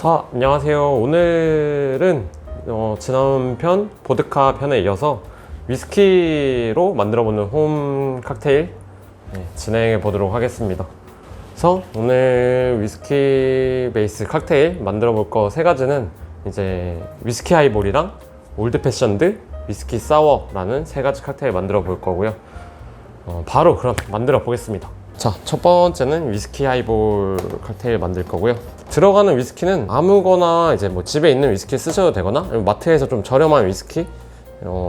자, 안녕하세요. 오늘은 지난 편 보드카 편에 이어서 위스키로 만들어보는 홈 칵테일 진행해 보도록 하겠습니다. 그래서 오늘 위스키 베이스 칵테일 만들어 볼 거 세 가지는 이제 위스키 하이볼이랑 올드 패션드, 위스키 사워라는 세 가지 칵테일 만들어 볼 거고요. 바로 그럼 만들어 보겠습니다. 자, 첫 번째는 위스키 하이볼 칵테일 만들 거고요. 들어가는 위스키는 아무거나 이제 뭐 집에 있는 위스키 쓰셔도 되거나 마트에서 좀 저렴한 위스키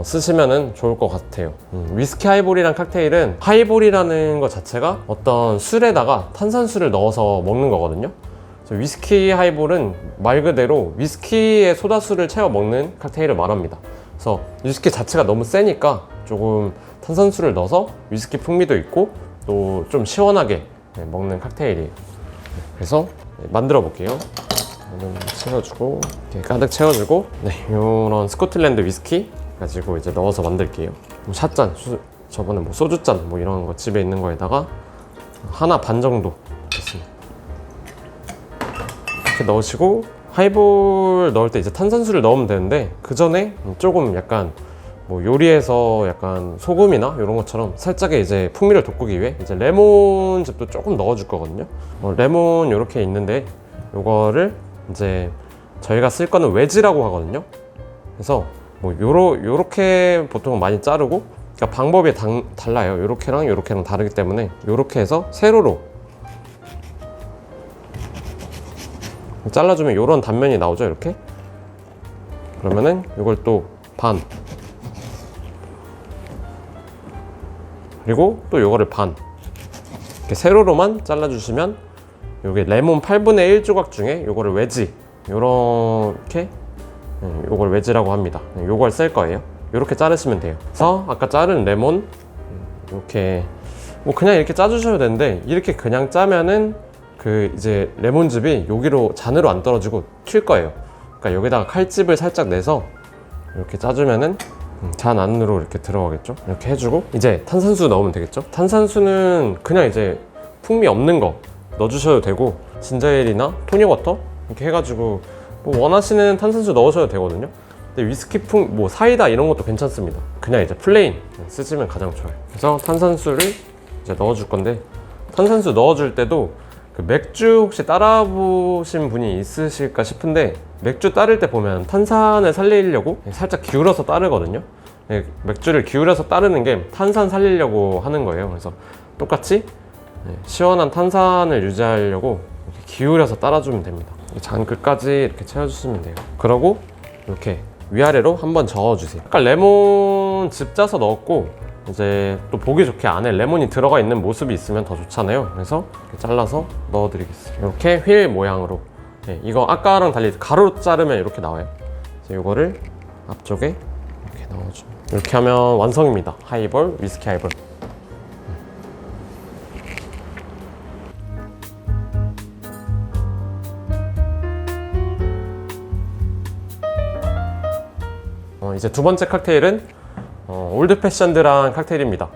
쓰시면은 좋을 것 같아요. 위스키 하이볼이란 칵테일은 하이볼이라는 것 자체가 어떤 술에다가 탄산수를 넣어서 먹는 거거든요. 그래서 위스키 하이볼은 말 그대로 위스키에 소다수를 채워 먹는 칵테일을 말합니다. 그래서 위스키 자체가 너무 세니까 조금 탄산수를 넣어서 위스키 풍미도 있고 또 좀 시원하게 먹는 칵테일이에요. 그래서 만들어 볼게요. 채워주고 이렇게 가득 채워주고 이런 스코틀랜드 위스키 가지고 이제 넣어서 만들게요. 샷잔, 저번에 뭐 소주잔 뭐 이런 거 집에 있는 거에다가 하나 반 정도 됐습니다. 이렇게 넣으시고 하이볼 넣을 때 이제 탄산수를 넣으면 되는데 그 전에 조금 약간 뭐 요리에서 약간 소금이나 이런 것처럼 살짝의 이제 풍미를 돋구기 위해 이제 레몬즙도 조금 넣어줄 거거든요. 레몬 이렇게 있는데 요거를 이제 저희가 쓸 거는 웨지라고 하거든요. 그래서 뭐 요렇게 보통 많이 자르고, 그러니까 방법이 달라요. 요렇게랑 요렇게랑 다르기 때문에 요렇게 해서 세로로 잘라주면 요런 단면이 나오죠. 이렇게. 그러면은 요걸 또 반, 그리고 또 요거를 반 이렇게 세로로만 잘라주시면 요게 레몬 8분의 1 조각 중에 요거를 웨지, 요렇게 요걸 웨지라고 합니다. 요걸 쓸 거예요. 요렇게 자르시면 돼요. 그래서 아까 자른 레몬 이렇게 뭐 그냥 이렇게 짜주셔도 되는데, 이렇게 그냥 짜면은 그 이제 레몬즙이 여기로 잔으로 안 떨어지고 튈 거예요. 그러니까 여기다가 칼집을 살짝 내서 이렇게 짜주면은 잔 안으로 이렇게 들어가겠죠. 이렇게 해주고 이제 탄산수 넣으면 되겠죠. 탄산수는 그냥 이제 풍미 없는 거 넣어주셔도 되고, 진저에일이나 토닉워터 이렇게 해가지고 뭐 원하시는 탄산수 넣으셔도 되거든요. 근데 위스키 뭐 사이다 이런 것도 괜찮습니다. 그냥 이제 플레인 쓰시면 가장 좋아요. 그래서 탄산수를 이제 넣어줄 건데, 탄산수 넣어줄 때도 그 맥주 혹시 따라 보신 분이 있으실까 싶은데, 맥주 따를 때 보면 탄산을 살리려고 살짝 기울여서 따르거든요. 맥주를 기울여서 따르는 게 탄산 살리려고 하는 거예요. 그래서 똑같이 시원한 탄산을 유지하려고 이렇게 기울여서 따라주면 됩니다. 잔 끝까지 이렇게 채워주시면 돼요. 그러고 이렇게 위아래로 한번 저어주세요. 아까 레몬 즙 짜서 넣었고, 이제 또 보기 좋게 안에 레몬이 들어가 있는 모습이 있으면 더 좋잖아요. 그래서 이렇게 잘라서 넣어드리겠습니다. 이렇게 휠 모양으로. 이거 아까랑 달리 가로로 자르면 이렇게 나와요. 이거를 앞쪽에 이렇게 넣어줍니다. 이렇게 하면 완성입니다. 하이볼, 위스키 하이볼. 이제 두 번째 칵테일은 올드 패션드란 칵테일입니다.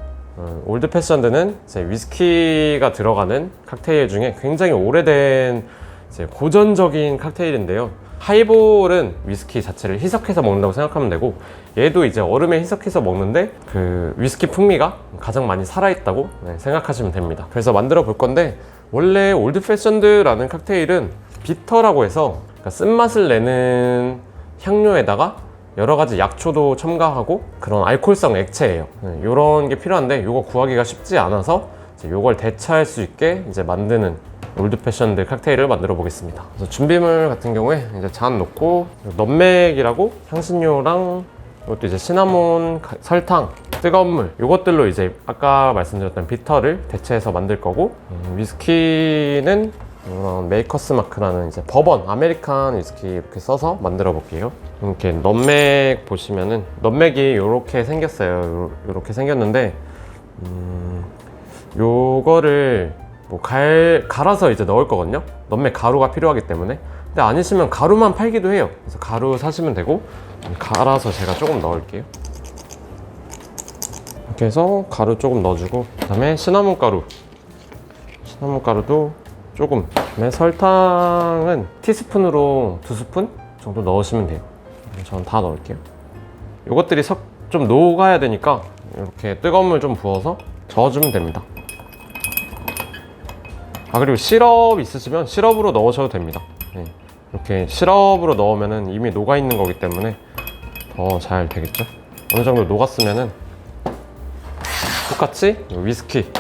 올드 패션드는 이제 위스키가 들어가는 칵테일 중에 굉장히 오래된 이제 고전적인 칵테일인데요. 하이볼은 위스키 자체를 희석해서 먹는다고 생각하면 되고, 얘도 이제 얼음에 희석해서 먹는데 그 위스키 풍미가 가장 많이 살아있다고 생각하시면 됩니다. 그래서 만들어 볼 건데, 원래 올드 패션드라는 칵테일은 비터라고 해서 그러니까 쓴맛을 내는 향료에다가 여러 가지 약초도 첨가하고 그런 알코올성 액체예요. 이런 게 필요한데 이거 구하기가 쉽지 않아서 이걸 대체할 수 있게 이제 만드는 올드 패션드 칵테일을 만들어 보겠습니다. 그래서 준비물 같은 경우에 이제 잔 넣고, 넛맥이라고 향신료랑 이것도 이제 시나몬, 설탕, 뜨거운 물, 이것들로 이제 아까 말씀드렸던 비터를 대체해서 만들 거고, 위스키는 이런 메이커스 마크라는 이제 버번 아메리칸 위스키 이렇게 써서 만들어 볼게요. 이렇게 넛맥 보시면은 넛맥이 이렇게 생겼어요. 이렇게 생겼는데 요거를 뭐 갈아서 이제 넣을 거거든요. 넛맥 가루가 필요하기 때문에. 근데 아니시면 가루만 팔기도 해요. 그래서 가루 사시면 되고, 갈아서 제가 조금 넣을게요. 이렇게 해서 가루 조금 넣어주고, 그 다음에 시나몬 가루도 조금. 그다음에 설탕은 티스푼으로 2스푼 정도 넣으시면 돼요. 저는 다 넣을게요. 이것들이 좀 녹아야 되니까 이렇게 뜨거운 물 좀 부어서 저어주면 됩니다. 그리고 시럽 있으시면 시럽으로 넣으셔도 됩니다. 네. 이렇게 시럽으로 넣으면 이미 녹아 있는 거기 때문에 더 잘 되겠죠. 어느 정도 녹았으면은 똑같이 위스키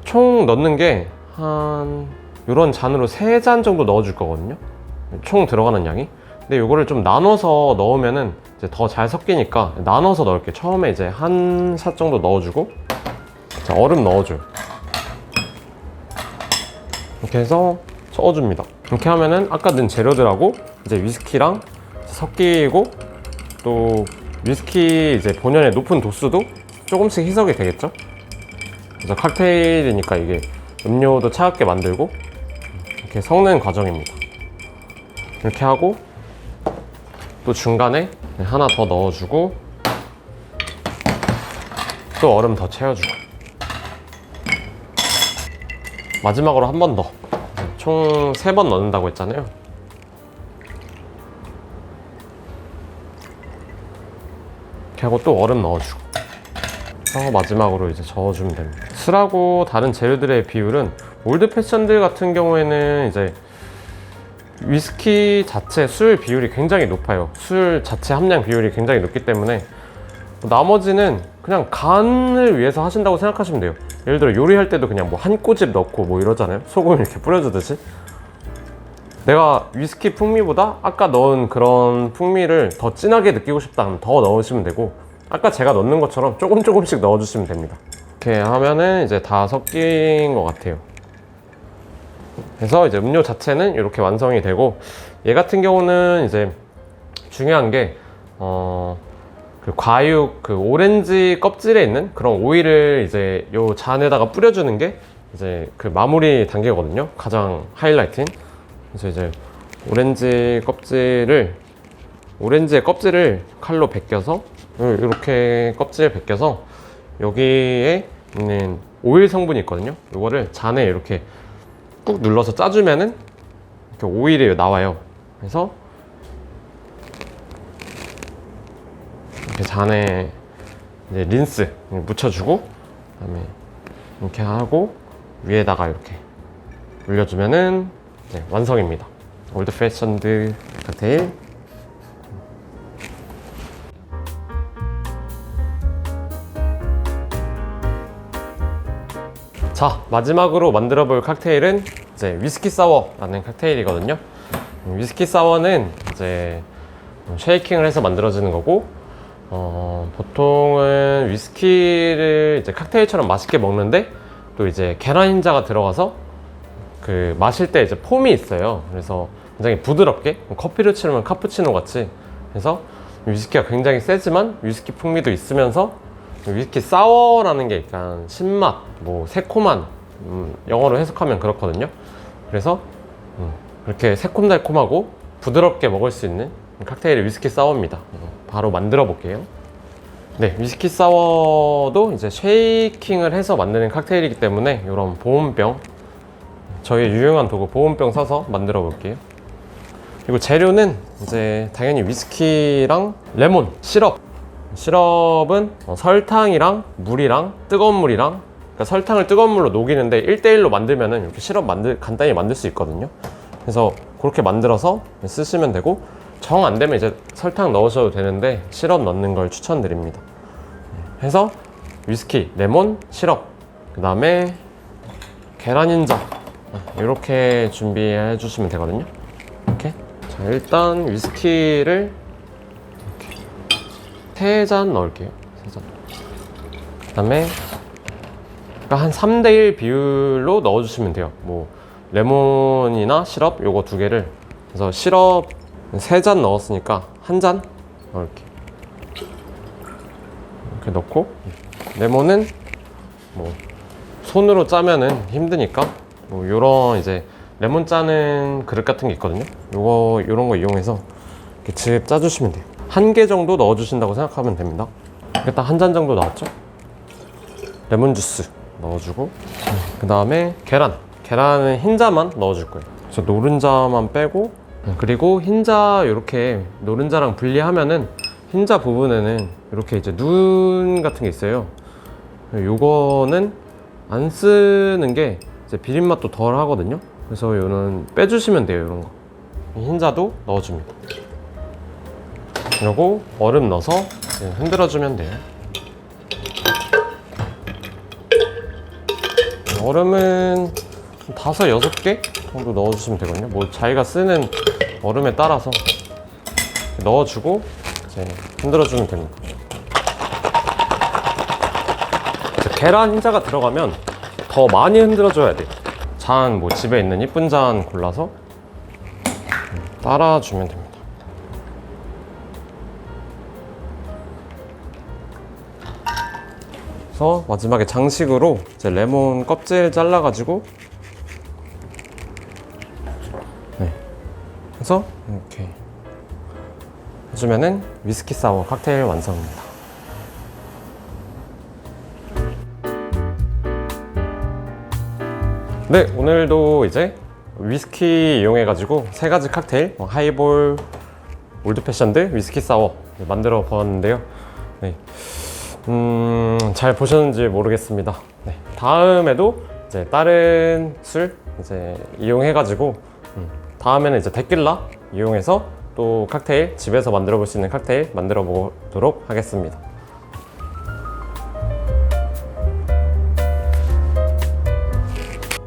총 넣는 게 한 이런 잔으로 3잔 정도 넣어줄 거거든요. 총 들어가는 양이. 근데 이거를 좀 나눠서 넣으면은 이제 더 잘 섞이니까 나눠서 넣을게요. 처음에 이제 한 샷 정도 넣어주고, 자, 얼음 넣어줘요. 이렇게 해서 저어줍니다. 이렇게 하면은 아까 넣은 재료들하고 이제 위스키랑 섞이고, 또 위스키 이제 본연의 높은 도수도 조금씩 희석이 되겠죠. 그래서 칵테일이니까 이게 음료도 차갑게 만들고 이렇게 섞는 과정입니다. 이렇게 하고 또 중간에 하나 더 넣어주고 또 얼음 더 채워주고 마지막으로 한 번 더, 총 3번 넣는다고 했잖아요. 이렇게 하고 또 얼음 넣어주고 마지막으로 이제 저어주면 됩니다. 술하고 다른 재료들의 비율은 올드 패션들 같은 경우에는 이제 위스키 자체 술 비율이 굉장히 높아요. 술 자체 함량 비율이 굉장히 높기 때문에 나머지는 그냥 간을 위해서 하신다고 생각하시면 돼요. 예를 들어 요리할 때도 그냥 뭐 한 꼬집 넣고 뭐 이러잖아요. 소금 이렇게 뿌려주듯이. 내가 위스키 풍미보다 아까 넣은 그런 풍미를 더 진하게 느끼고 싶다 하면 더 넣으시면 되고, 아까 제가 넣는 것처럼 조금씩 넣어주시면 됩니다. 이렇게 하면은 이제 다 섞인 것 같아요. 그래서 이제 음료 자체는 이렇게 완성이 되고, 얘 같은 경우는 이제 중요한 게 그 과육, 그 오렌지 껍질에 있는 그런 오일을 이제 요 잔에다가 뿌려주는 게 이제 그 마무리 단계거든요. 가장 하이라이트인. 그래서 이제 오렌지의 껍질을 칼로 벗겨서 이렇게 껍질을 벗겨서 여기에 있는 오일 성분이 있거든요. 이거를 잔에 이렇게 꾹 눌러서 짜주면은 이렇게 오일이 나와요. 그래서 이렇게 잔에 이제 린스 묻혀주고, 그다음에 이렇게 하고 위에다가 이렇게 올려주면은 이제 완성입니다. 올드 패션드 칵테일. 자, 마지막으로 만들어 볼 칵테일은 이제 위스키 사워라는 칵테일이거든요. 위스키 사워는 이제 쉐이킹을 해서 만들어지는 거고, 보통은 위스키를 이제 칵테일처럼 맛있게 먹는데 또 이제 계란 흰자가 들어가서 그 마실 때 이제 폼이 있어요. 그래서 굉장히 부드럽게 커피를 치르면 카푸치노 같이 해서 위스키가 굉장히 세지만 위스키 풍미도 있으면서 위스키 사워라는 게 약간 신맛, 뭐 새콤한, 영어로 해석하면 그렇거든요. 그래서 그렇게 새콤달콤하고 부드럽게 먹을 수 있는 칵테일이 위스키 사워입니다. 바로 만들어 볼게요. 네, 위스키 사워도 이제 쉐이킹을 해서 만드는 칵테일이기 때문에 이런 보온병, 저희 유용한 도구 보온병 써서 만들어 볼게요. 그리고 재료는 이제 당연히 위스키랑 레몬, 시럽은 설탕이랑 물이랑 뜨거운 물이랑, 그러니까 설탕을 뜨거운 물로 녹이는데 1대1로 만들면은 이렇게 시럽 간단히 만들 수 있거든요. 그래서 그렇게 만들어서 쓰시면 되고, 정 안 되면 이제 설탕 넣으셔도 되는데 시럽 넣는 걸 추천드립니다. 해서 위스키, 레몬, 시럽, 그 다음에 계란 흰자 이렇게 준비해 주시면 되거든요. 이렇게. 자, 일단 위스키를 이렇게 3잔 넣을게요. 3잔. 그 다음에 한 3대1 비율로 넣어주시면 돼요. 뭐 레몬이나 시럽 요거 2개를. 그래서 시럽 3잔 넣었으니까 1잔 넣을게요. 이렇게 넣고, 레몬은 뭐 손으로 짜면은 힘드니까 뭐 요런 이제 레몬 짜는 그릇 같은 게 있거든요. 요런 거 이용해서 이렇게 즙 짜주시면 돼요. 1개 정도 넣어주신다고 생각하면 됩니다. 일단 1잔 정도 나왔죠? 레몬 주스 넣어주고, 그 다음에 계란은 흰자만 넣어줄 거예요. 그래서 노른자만 빼고, 그리고 흰자 이렇게 노른자랑 분리하면은 흰자 부분에는 이렇게 이제 눈 같은 게 있어요. 요거는 안 쓰는 게 이제 비린 맛도 덜 하거든요. 그래서 요는 빼주시면 돼요. 이런 거 흰자도 넣어줍니다. 그리고 얼음 넣어서 흔들어주면 돼요. 얼음은 5, 6개 정도 넣어주시면 되거든요. 뭐 자기가 쓰는 얼음에 따라서 넣어주고 이제 흔들어주면 됩니다. 계란 흰자가 들어가면 더 많이 흔들어줘야 돼요. 잔, 뭐 집에 있는 이쁜 잔 골라서 따라주면 됩니다. 그래서 마지막에 장식으로 이제 레몬 껍질 잘라가지고 그래서 이렇게 해주면은 위스키 사워 칵테일 완성입니다. 네, 오늘도 이제 위스키 이용해가지고 3가지 칵테일, 하이볼, 올드패션드, 위스키 사워 만들어 보았는데요. 네. 잘 보셨는지 모르겠습니다. 네. 다음에도 이제 다른 술 이제 이용해가지고 다음에는 이제 데킬라 이용해서 또 칵테일, 집에서 만들어 볼 수 있는 칵테일 만들어 보도록 하겠습니다.